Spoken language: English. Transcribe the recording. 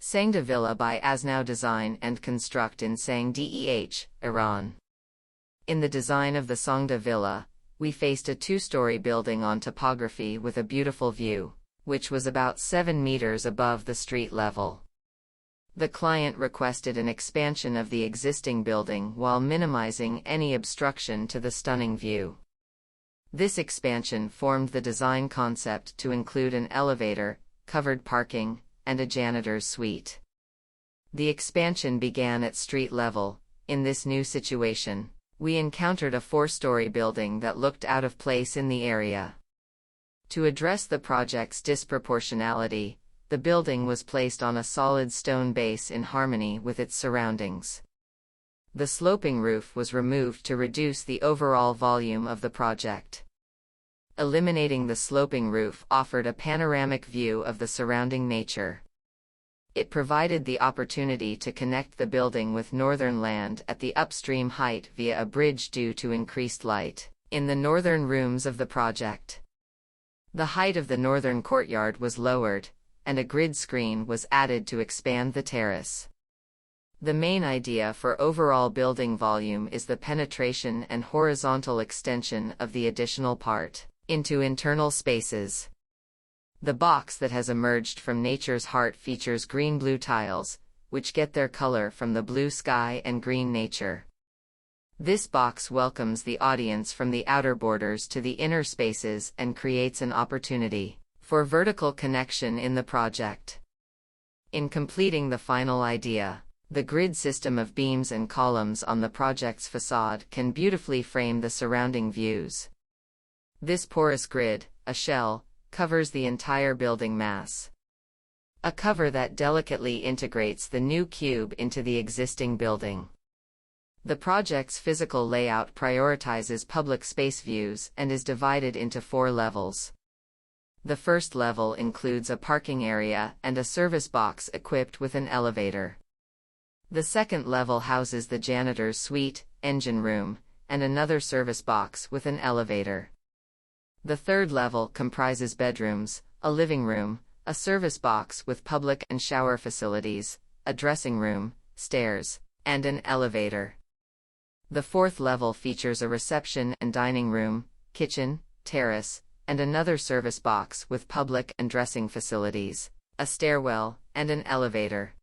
Sangde Villa by AsNow Design and Construct in Sangdeh, DEH, Iran. In the design of the Sangde Villa, we faced a two-story building on topography with a beautiful view, which was about 7 meters above the street level. The client requested an expansion of the existing building while minimizing any obstruction to the stunning view. This expansion formed the design concept to include an elevator, covered parking, and a janitor's suite. The expansion began at street level. In this new situation, we encountered a 4-story building that looked out of place in the area. To address the project's disproportionality, the building was placed on a solid stone base in harmony with its surroundings. The sloping roof was removed to reduce the overall volume of the project. Eliminating the sloping roof offered a panoramic view of the surrounding nature. It provided the opportunity to connect the building with northern land at the upstream height via a bridge due to increased light in the northern rooms of the project. The height of the northern courtyard was lowered, and a grid screen was added to expand the terrace. The main idea for overall building volume is the penetration and horizontal extension of the additional part into internal spaces. The box that has emerged from nature's heart features green-blue tiles, which get their color from the blue sky and green nature. This box welcomes the audience from the outer borders to the inner spaces and creates an opportunity for vertical connection in the project. In completing the final idea, the grid system of beams and columns on the project's facade can beautifully frame the surrounding views. This porous grid, a shell, covers the entire building mass. A cover that delicately integrates the new cube into the existing building. The project's physical layout prioritizes public space views and is divided into 4 levels. The first level includes a parking area and a service box equipped with an elevator. The second level houses the janitor's suite, engine room, and another service box with an elevator. The third level comprises bedrooms, a living room, a service box with public and shower facilities, a dressing room, stairs, and an elevator. The fourth level features a reception and dining room, kitchen, terrace, and another service box with public and dressing facilities, a stairwell, and an elevator.